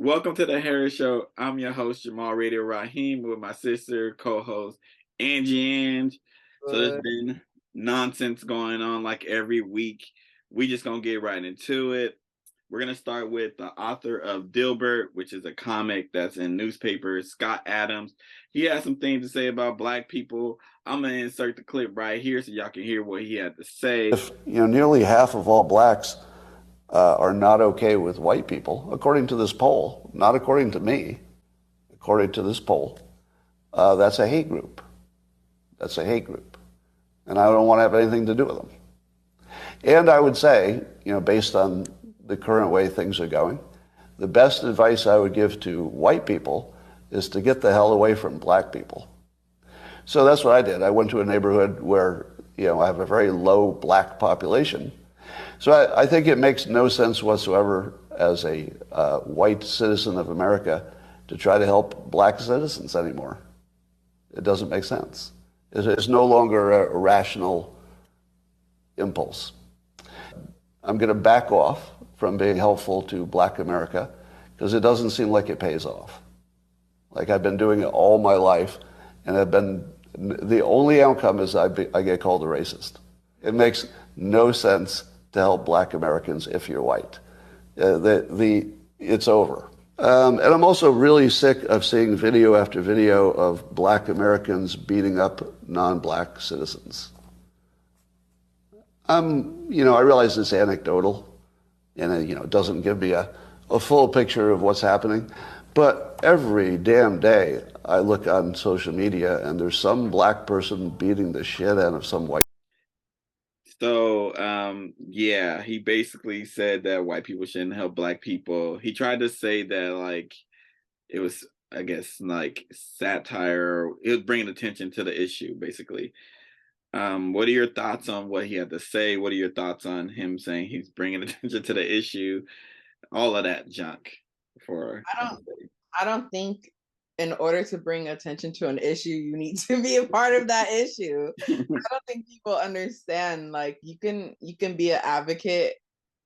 Welcome to the Harris Show. I'm your host, Jamal Radio Rahim, with my sister, co-host, Angie Ang. So there's Good. been nonsense going on like every week. We just gonna get right into it. We're gonna start with the author of Dilbert, which is a comic that's in newspapers, Scott Adams. He has some things to say about Black people. I'm gonna insert the clip right here so y'all can hear what he had to say. If nearly half of all blacks are not okay with white people, according to this poll, not according to me, according to this poll, that's a hate group. That's a hate group, and I don't want to have anything to do with them. And I would say, based on the current way things are going, the best advice I would give to white people is to get the hell away from black people. So that's what I did. I went to a neighborhood where I have a very low black population. So I think it makes no sense whatsoever as a white citizen of America to try to help black citizens anymore. It doesn't make sense. It's no longer a rational impulse. I'm going to back off from being helpful to black America because it doesn't seem like it pays off. Like I've been doing it all my life, and the only outcome is I get called a racist. It makes no sense to help black Americans if you're white. It's over. And I'm also really sick of seeing video after video of black Americans beating up non-black citizens. I realize it's anecdotal, and it doesn't give me a full picture of what's happening. But every damn day I look on social media and there's some black person beating the shit out of some white. So, he basically said that white people shouldn't help black people. He tried to say that, like, it was, I guess, like satire. It was bringing attention to the issue, basically. What are your thoughts on what he had to say? What are your thoughts on him saying he's bringing attention to the issue? All of that junk for I don't I don't think in order to bring attention to an issue, you need to be a part of that issue. I don't think people understand, like, you can be an advocate,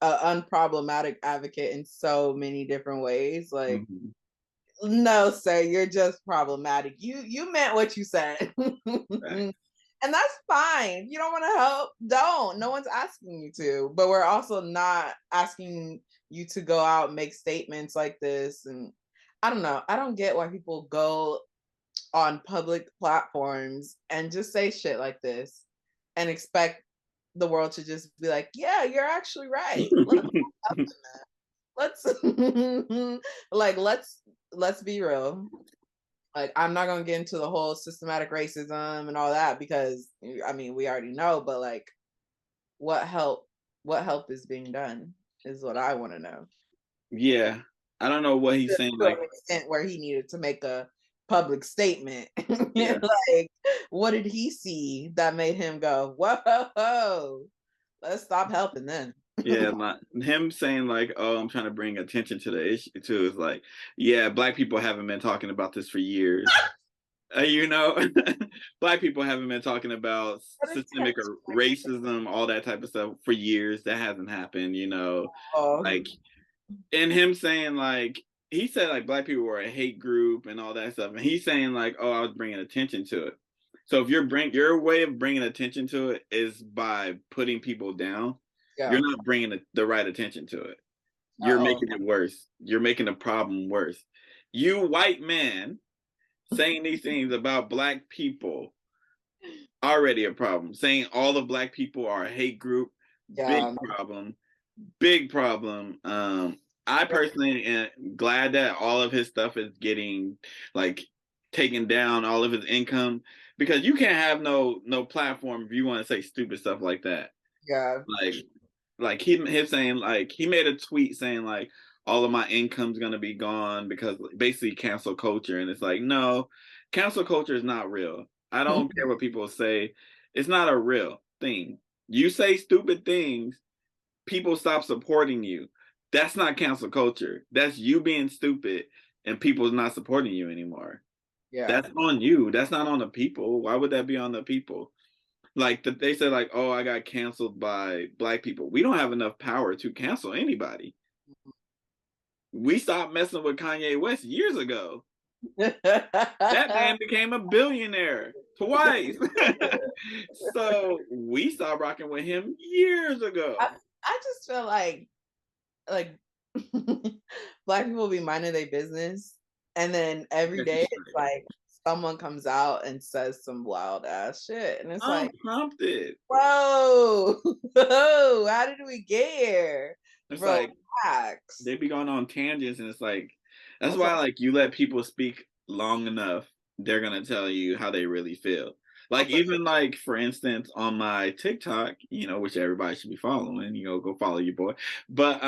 an unproblematic advocate in so many different ways. Like, Mhm. no, sir, you're just problematic. You meant what you said. Right. And that's fine. If you don't want to help, don't. No one's asking you to. But we're also not asking you to go out and make statements like this. And I don't know. I don't get why people go on public platforms and just say shit like this and expect the world to just be like, yeah, you're actually right. Let's like let's be real. Like, I'm not gonna get into the whole systematic racism and all that because I mean we already know, but like what help is being done is what I want to know. Yeah, I don't know what he's To saying. an Like, extent where he needed to make a public statement. yeah. Like, what did he see that made him go, whoa, let's stop helping then? Yeah, not him saying like, "Oh, I'm trying to bring attention to the issue too." Is like, yeah, black people haven't been talking about this for years. You know, black people haven't been talking about What systemic or racism, all that type of stuff for years. That hasn't happened. attention? Like, and him saying like, he said like black people were a hate group and all that stuff, and he's saying like, "Oh, I was bringing attention to it." So if your way of bringing attention to it is by putting people down, you're Yeah. not bringing the right attention to it. You're Oh. making it worse. You're making the problem worse. You white man saying these things about black people, already a problem. Saying all of black people are a hate group, big Yeah. problem. Big problem. I personally am glad that all of his stuff is getting like taken down, all of his income, because you can't have no platform if you want to say stupid stuff like that. Yeah. Like him saying like he made a tweet saying like all of my income's gonna be gone because basically cancel culture, and it's like no, cancel culture is not real. I don't care what people say. It's not a real thing. You say stupid things, people stop supporting you. That's not cancel culture. That's you being stupid and people not supporting you anymore. Yeah. That's on you. That's not on the people. Why would that be on the people? Like they said, like, oh, I got canceled by black people. We don't have enough power to cancel anybody. we stopped messing with Kanye West years ago. That man became a billionaire twice. So we stopped rocking with him years ago. I just feel like Black people be minding their business, and then every day it's like someone comes out and says some wild ass shit, and it's like, unprompted. whoa, whoa, how did we get here? It's Relax. like they be going on tangents, and it's like that's why like you let people speak long enough, they're gonna tell you how they really feel. Like even like for instance on my TikTok, you know, which everybody should be following, you know, go follow your boy. But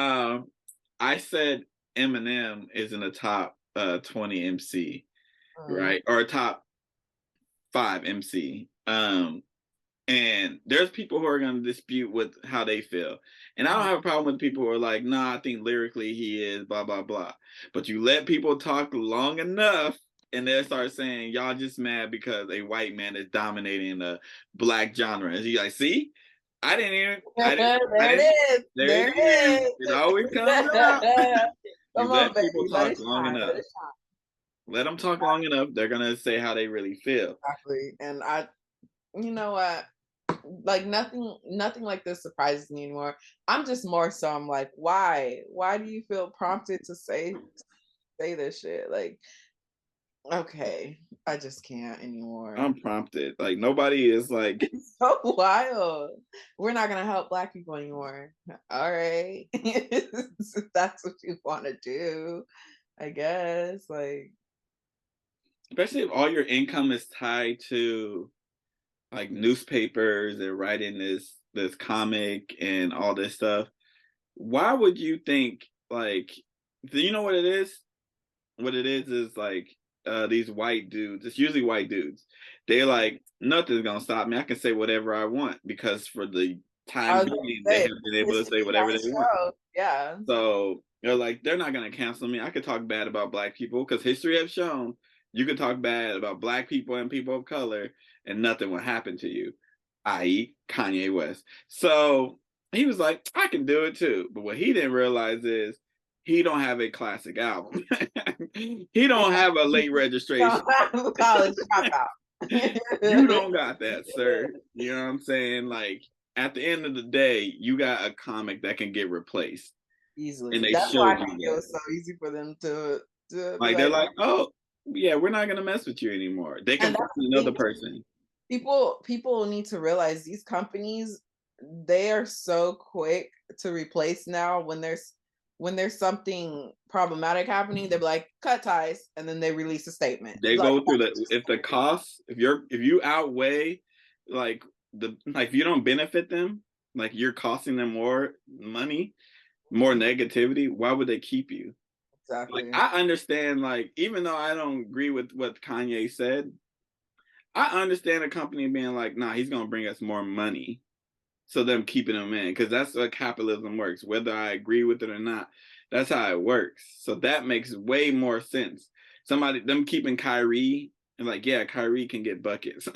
I said Eminem is in the top 20 MC, right? Or top 5 MC. And there's people who are going to dispute with how they feel. And I don't have a problem with people who are like, nah, I think lyrically he is, blah, blah, blah. But you let people talk long enough and they start saying, y'all just mad because a white man is dominating the Black genre. And he's like, see? I didn't even. There it is. It always comes up. You let people talk long enough. Let them talk long enough. They're going to say how they really feel. Exactly. And you know what? Like nothing like this surprises me anymore. I'm just more so I'm like, why do you feel prompted to say this shit? Like, okay, I just can't anymore. I'm prompted. Like nobody is like, it's so wild. We're not gonna help Black people anymore. All right. If that's what you want to do, I guess. Like, especially if all your income is tied to like newspapers and writing this comic and all this stuff. Why would you think like, do you know what it is? What it is like these white dudes, it's usually white dudes. They're like, nothing's gonna stop me. I can say whatever I want because for the time being, they have been able to say whatever they want. Yeah. So they're like, they're not gonna cancel me. I could talk bad about Black people because history has shown you can talk bad about Black people and people of color and nothing will happen to you, i.e. Kanye West. So he was like, I can do it too. But what he didn't realize is he don't have a classic album. He don't have a late registration. College dropout. You don't got that, sir. You know what I'm saying? Like at the end of the day, you got a comic that can get replaced. Easily. And they That's showed why you it was so easy for them to like they're like, oh yeah, we're not gonna mess with you anymore. They can find another person. People need to realize these companies, they are so quick to replace now when there's something problematic happening, they're like, cut ties, and then they release a statement. They like, go through if the cost, if you outweigh like if you don't benefit them, like you're costing them more money, more negativity, why would they keep you? Exactly. Like I understand, like, even though I don't agree with what Kanye said, I understand a company being like, nah, he's gonna bring us more money. So them keeping him in, because that's what capitalism works. Whether I agree with it or not, that's how it works. So that makes way more sense. Them keeping Kyrie, and like, yeah, Kyrie can get buckets.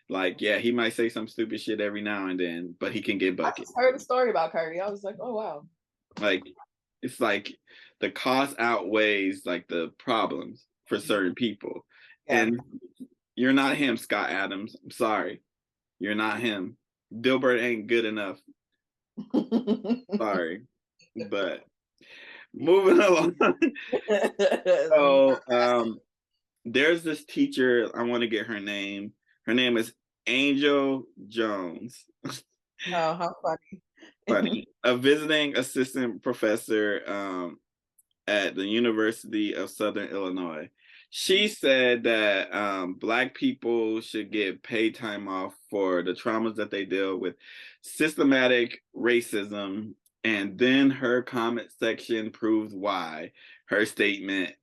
Like, yeah, he might say some stupid shit every now and then, but he can get buckets. I heard a story about Kyrie. I was like, oh wow. Like, it's like the cost outweighs like the problems for certain people. Yeah. And you're not him, Scott Adams. I'm sorry. You're not him. Dilbert ain't good enough. Sorry. But moving along. So there's this teacher, I want to get her name. Her name is Angel Jones. Oh, how funny. Funny. A visiting assistant professor at the University of Southern Illinois. She said that Black people should get paid time off for the traumas that they deal with, systematic racism, and then her comment section proves why her statement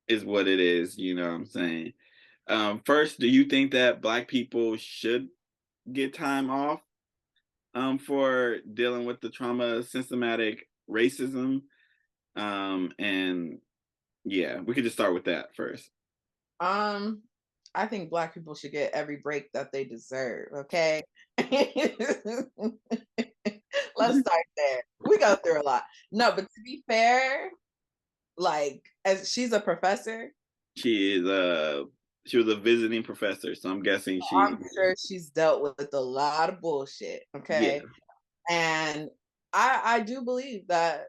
is what it is. You know what I'm saying? First, do you think that Black people should get time off for dealing with the trauma, systematic racism? And yeah, we could just start with that first. I think Black people should get every break that they deserve. Okay. Let's start there. We go through a lot. No, but to be fair, like, as she's a professor. She was a visiting professor, so I'm guessing I'm sure she's dealt with a lot of bullshit. yeah. Okay. And I do believe that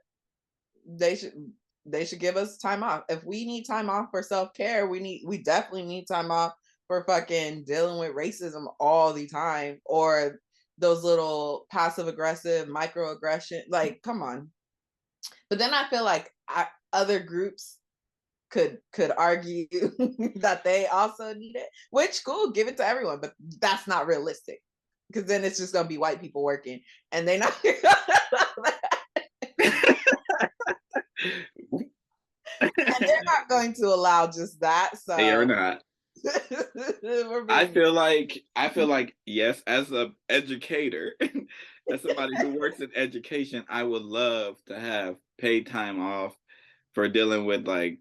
they should give us time off. If we need time off for self-care, we definitely need time off for fucking dealing with racism all the time, or those little passive aggressive microaggression. Like, come on. But then I feel like other groups could argue that they also need it, which cool, give it to everyone, but that's not realistic, because then it's just gonna be white people working, and they not and they're not going to allow just that. So they are not. I feel like yes, as a educator, as somebody who works in education, I would love to have paid time off for dealing with like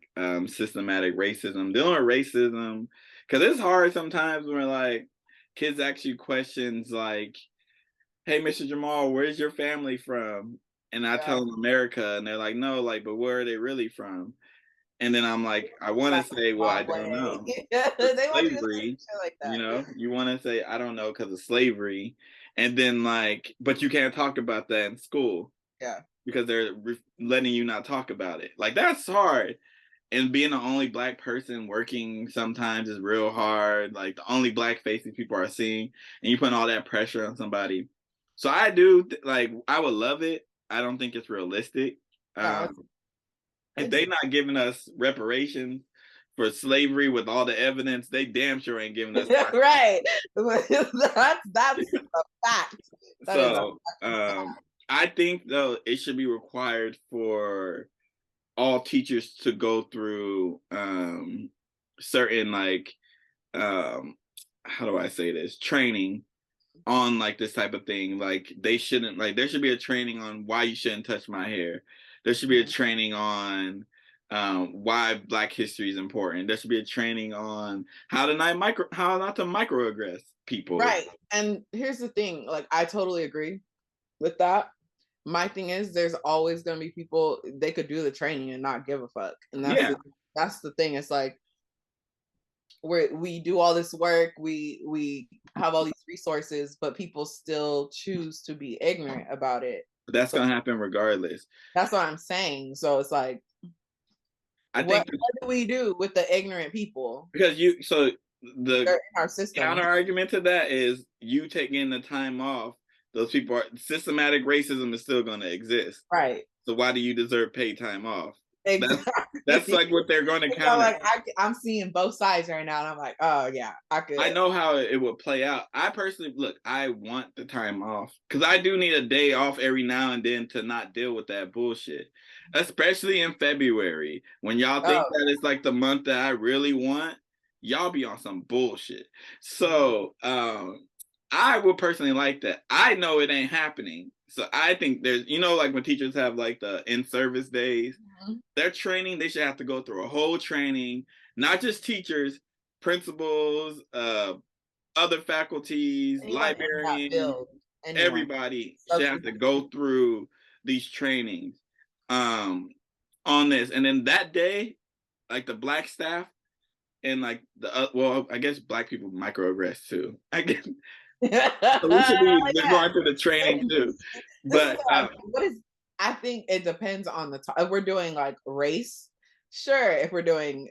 systematic racism, dealing with racism, because it's hard sometimes when like kids ask you questions like, "Hey, Mr. Jamal, where's your family from?" And I tell them America, and they're like, "No, like, but where are they really from?" And then I'm like, I want to say, well, I don't know. They want you to say Slavery, shit like that. you know, you want to say, I don't know, because of slavery. And then like, but you can't talk about that in school. Yeah. Because they're letting you not talk about it. Like, that's hard. And being the only Black person working sometimes is real hard. Like, the only Black faces people are seeing, and you putting all that pressure on somebody. So I do, like, I would love it. I don't think it's realistic. If they not giving us reparations for slavery with all the evidence, they damn sure ain't giving us right. That's a fact. So I think though it should be required for all teachers to go through certain like how do I say this, training on like this type of thing. Like they shouldn't, like there should be a training on why you shouldn't touch my hair. There should be a training on why Black history is important. There should be a training on how not to microaggress people. Right. And here's the thing, like I totally agree with that. My thing is there's always gonna be people, they could do the training and not give a fuck. And that's the thing. It's like we do all this work, we have all these resources, but people still choose to be ignorant about it. But that's gonna happen regardless. That's what I'm saying. So it's like, what do we do with the ignorant people? Because the our system. Counter argument to that is you taking the time off, those people are, systematic racism is still going to exist. Right. So why do you deserve paid time off? Exactly. That's like what they're going to counter. Like I'm seeing both sides right now, and I'm like, oh yeah, I know how it would play out. I personally, look, I want the time off because I do need a day off every now and then to not deal with that bullshit. Especially in February, when y'all think that it's like the month that I really want, y'all be on some bullshit. So I would personally like that. I know it ain't happening. So I think there's, like when teachers have like the in-service days, their training, they should have to go through a whole training, not just teachers, principals, other faculties, librarians, everybody should have to go through these trainings on this. And then that day, like the Black staff and like I guess Black people microaggress too. I guess so we should be going through the training too. But I think it depends on the if we're doing like race, sure. If we're doing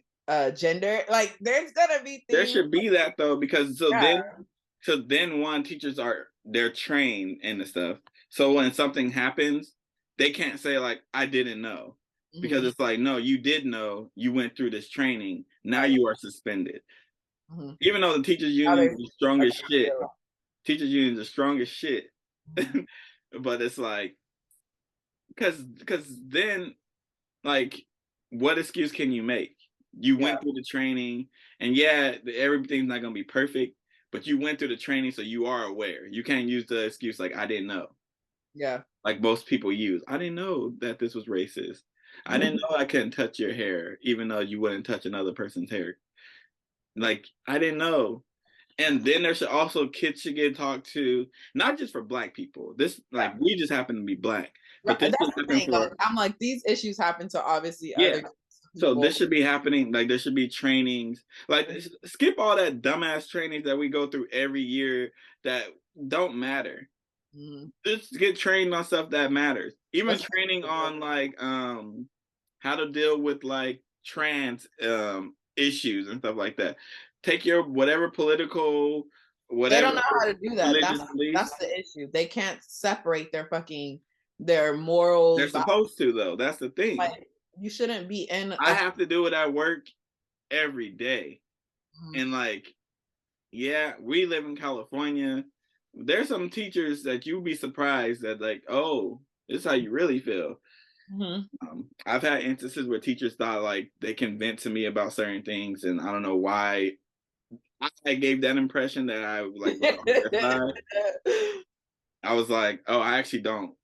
gender, like there's gonna be things. There should be that though, because then one, teachers they're trained in the stuff. So when something happens, they can't say like I didn't know. Because it's like, no, you did know, you went through this training. Now you are suspended. Even though the teachers union is the strongest shit. Teachers union is the strongest shit. But it's like, because then, like, what excuse can you make? You went through the training, and everything's not going to be perfect, but you went through the training, so you are aware. You can't use the excuse like, I didn't know. Yeah. Like most people use. I didn't know that this was racist. I didn't know I couldn't touch your hair, even though you wouldn't touch another person's hair. Like, I didn't know. And then there should also, kids should get talked to, not just for Black people. This, like, we just happen to be Black. But that's the thing. I'm like, these issues happen to obviously other groups So people. this should be happening. Like there should be trainings. Like skip all that dumbass trainings that we go through every year that don't matter. Mhm. Just get trained on stuff that matters. Even That's training on like how to deal with like trans issues and stuff like that. Take your whatever political They whatever don't know how to do that. religious beliefs. That's the issue. They can't separate their They're morals. supposed to though. That's the thing. Like, you shouldn't be in. I have to do it at work every day. Mhm. And like, yeah, we live in California. There's some teachers that you'd be surprised that like, oh, this is how you really feel. I've had instances where teachers thought like they can vent to me about certain things, and I don't know why I gave that impression that I like was on their side. I was like, oh, I actually don't.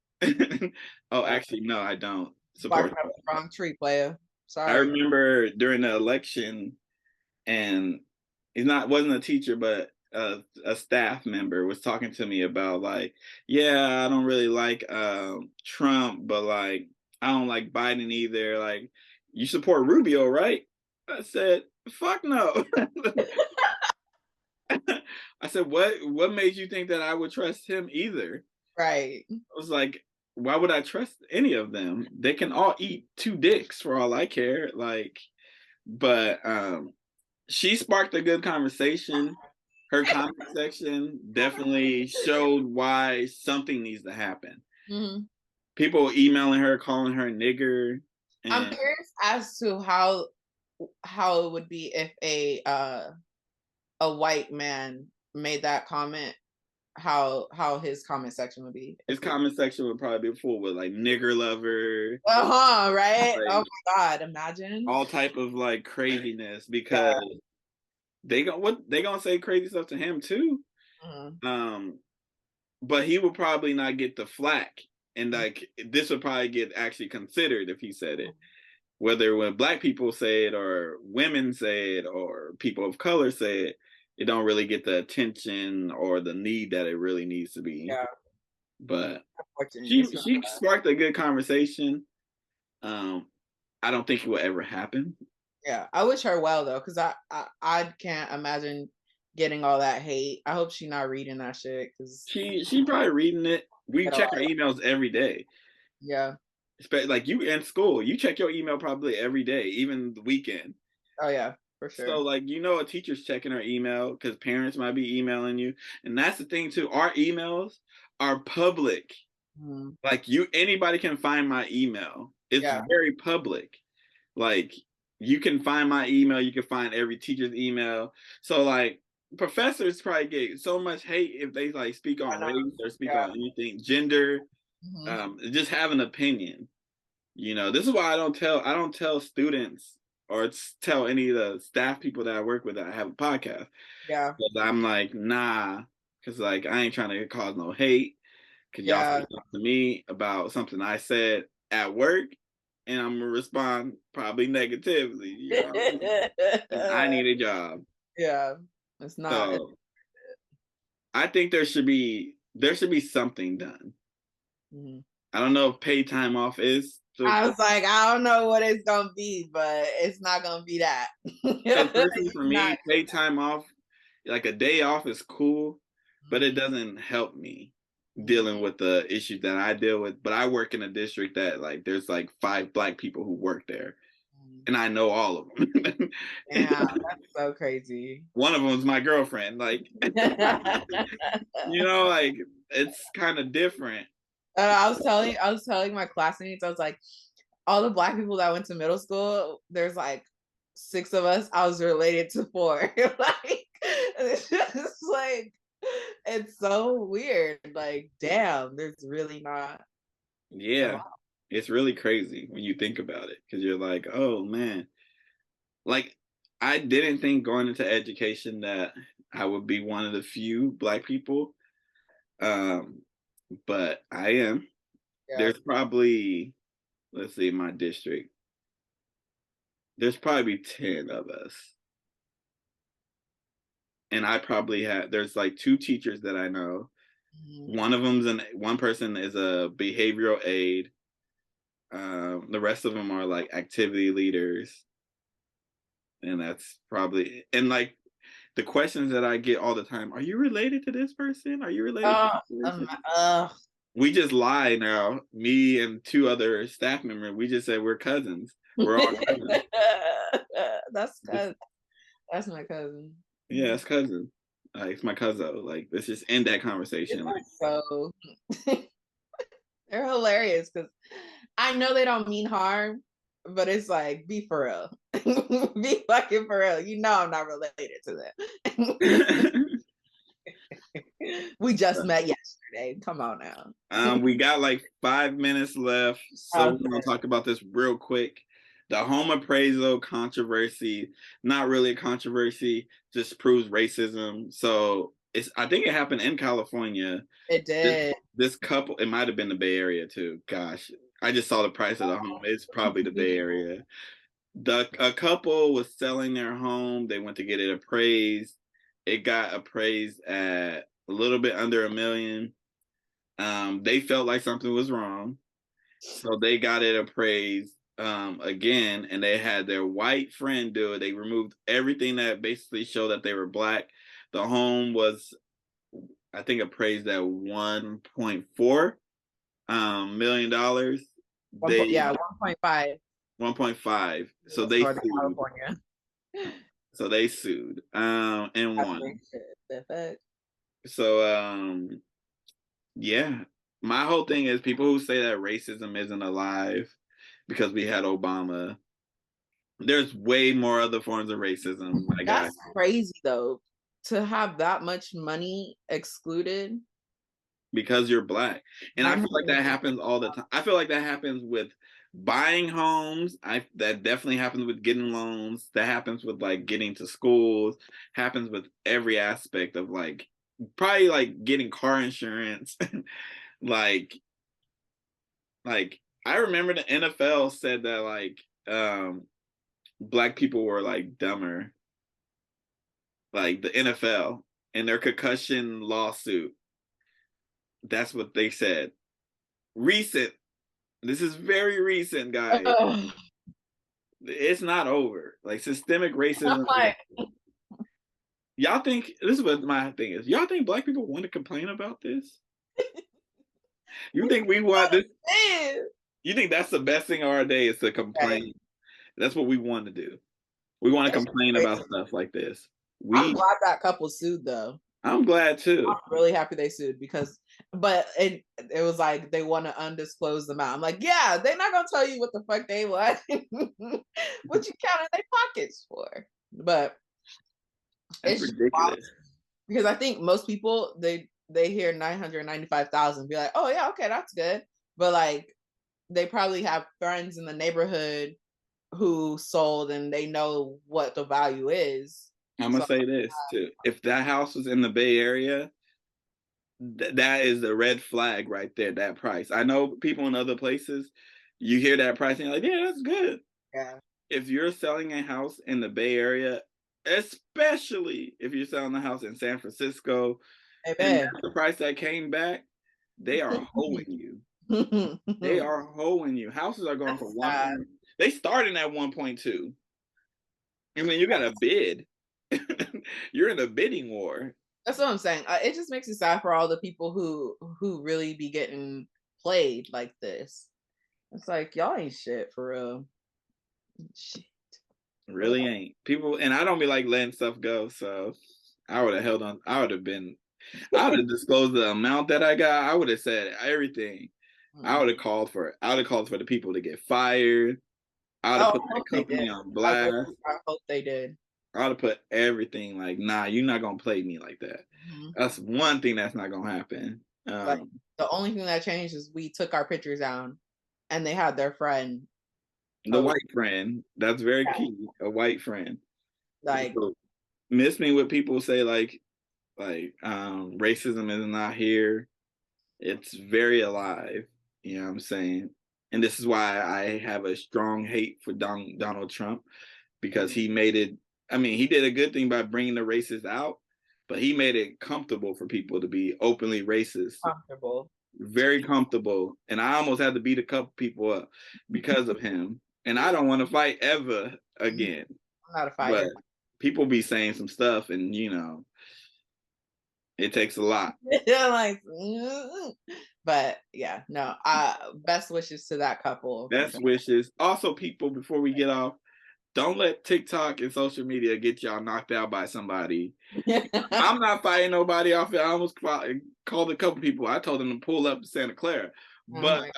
Oh, actually, no, I don't support. Barking up the wrong tree, player. I Sorry. remember during the election, and wasn't a teacher, but a staff member was talking to me about like, yeah, I don't really like Trump, but like I don't like Biden either. Like, you support Rubio, right? I said, fuck no. I said, what made you think that I would trust him either? Right. I was like, why would I trust any of them? They can all eat two dicks for all I care. Like, but she sparked a good conversation. Her comment section definitely showed why something needs to happen. Mm-hmm. People emailing her, calling her nigger. I'm curious as to how it would be if a white man made that comment. How his comment section would be. His comment section would probably be full with like nigger lover. Right? Like, oh my god, imagine. All type of like craziness, because they gonna say crazy stuff to him too. Mm-hmm. But he would probably not get the flack, and like this would probably get actually considered if he said it. Whether when black people say it or women say it or people of color say it, it don't really get the attention or the need that it really needs to be. Yeah. But she sparked a good conversation. I don't think it will ever happen. Yeah, I wish her well though, because I can't imagine getting all that hate. I hope she's not reading that shit, because she probably reading it. We check our emails every day. Yeah. Like you in school, you check your email probably every day, even the weekend. Oh yeah, for sure. So like, a teacher's checking her email because parents might be emailing you, and that's the thing too. Our emails are public. Like anybody can find my email. It's very public. Like you can find my email. You can find every teacher's email. So like professors probably get so much hate if they like speak on race or speak on anything, gender. Just have an opinion. This is why I don't tell students or tell any of the staff people that I work with that I have a podcast. Yeah. Because I'm like, nah, because like I ain't trying to cause no hate. Because y'all say something to me about something I said at work, and I'm gonna respond probably negatively. I need a job. Yeah, it's not. So, I think there should be something done. Mm-hmm. I don't know if paid time off is. So I was like, I don't know what it's gonna be, but it's not gonna be that. Personally, for me, paid time off, like a day off, is cool, but it doesn't help me dealing with the issues that I deal with. But I work in a district that like there's like 5 Black people who work there, and I know all of them. Yeah, that's so crazy. One of them is my girlfriend. Like, like it's kind of different. I was telling my classmates, I was like, all the Black people that went to middle school, there's like 6 of us. I was related to 4. Like, it's just like, it's so weird. Like, damn, there's really not. Yeah, it's really crazy when you think about it, because you're like, oh man, like I didn't think going into education that I would be one of the few Black people, but I am. Yeah. There's probably, let's see, my district, there's probably 10 of us. And I probably there's like 2 teachers that I know. One of them's one person is a behavioral aide. The rest of them are like activity leaders, and that's probably and like the questions that I get all the time: Are you related to this person? Are you related to this person? We just lie now. Me and two other staff members. We just said we're cousins. We're all cousins. That's my cousin. Yeah, it's cousin. It's my cousin. Like, let's just end that conversation. Like, so they're hilarious because I know they don't mean harm, but it's like, be for real. Be fucking for real. You know I'm not related to them. We just met yesterday. Come on now. We got like 5 minutes left, so we're gonna talk about this real quick. The home appraisal controversy, not really a controversy, just proves racism. So I think it happened in California. It did. This couple, it might have been the Bay Area too. Gosh, I just saw the price of the home. It's probably the Bay Area. A couple was selling their home. They went to get it appraised. It got appraised at a little bit under $1 million. They felt like something was wrong, so they got it appraised again, and they had their white friend do it. They removed everything that basically showed that they were black. The home was, I think, appraised at $1.4 million. 1.5. 1.5. So they sued. California. So they sued and won. So yeah, my whole thing is people who say that racism isn't alive because we had Obama. There's way more other forms of racism. That's crazy though, to have that much money excluded because you're black. And I feel like that happens all the time. I feel like that happens with buying homes. That definitely happens with getting loans. That happens with like getting to schools. Happens with every aspect of like probably like getting car insurance. like I remember the NFL said that like black people were like dumber. Like the NFL and their concussion lawsuit. That's what they said. Recent. This is very recent, guys. It's not over. Like systemic racism. Y'all think, this is what my thing is. Y'all think black people want to complain about this? You think we want this? You think that's the best thing of our day is to complain? Right. That's what we want to do. We want to complain about stuff like this. I'm glad that couple sued though. I'm glad too. I'm really happy they sued but it was like they want to undisclose amount. I'm like, yeah, they're not gonna tell you what the fuck they want. What you counting their pockets for? But it's ridiculous. Because I think most people they hear 995,000, be like, oh yeah, okay, that's good. But like they probably have friends in the neighborhood who sold and they know what the value is. I'm gonna say this too. If that house was in the Bay Area, that is the red flag right there, that price. I know people in other places, you hear that price and you're like, yeah, that's good. Yeah. If you're selling a house in the Bay Area, especially if you're selling a house in San Francisco, and that's the price that came back, they are hoeing you. They are hoeing you. Houses are going for 1. They starting at 1.2. I mean, you got to bid. You're in a bidding war. That's what I'm saying. It just makes it sad for all the people who really be getting played like this. It's like, y'all ain't shit for real. Shit. Really ain't. People, and I don't be like letting stuff go, so I would have held on. I would have disclosed the amount that I got. I would have said everything. I would have called for it. I would have called for the people to get fired. I would have put that company on blast. I hope they did. I would have put everything like, nah, you're not gonna play me like that. That's one thing that's not gonna happen. Like, the only thing that changed is we took our pictures down, and they had their friend. The white friend. That's very key. A white friend. Like, so, miss me what people say like racism is not here. It's very alive. You know what I'm saying? And this is why I have a strong hate for Donald Trump, because he made it. I mean, he did a good thing by bringing the racists out, but he made it comfortable for people to be openly racist. Comfortable. very comfortable, and I almost had to beat a couple people up because of him. And I don't want to fight ever again. I'm not a fighter. But people be saying some stuff, and it takes a lot. Like, but yeah, no. Best wishes to that couple. Best wishes. Also, people, before we get off, don't let TikTok and social media get y'all knocked out by somebody. I'm not fighting nobody off it. I almost called a couple people. I told them to pull up to Santa Clara. But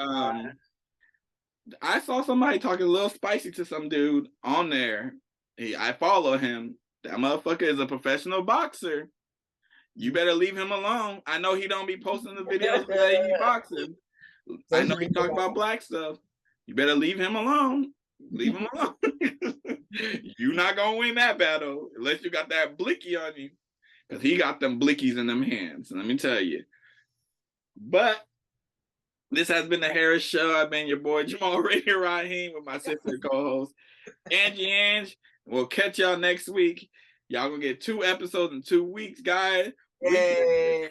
I saw somebody talking a little spicy to some dude on there. I follow him. That motherfucker is a professional boxer. You better leave him alone. I know he don't be posting the videos that he boxing. I know he talk about black stuff. You better leave him alone. Leave him alone. You're not gonna win that battle unless you got that blicky on you, because he got them blickies in them hands. Let me tell you. But this has been the Harris Show. I've been your boy Jamal Raheem with my sister co-host Angie Ang. We'll catch y'all next week. Y'all gonna get 2 episodes in 2 weeks, guys. Yay.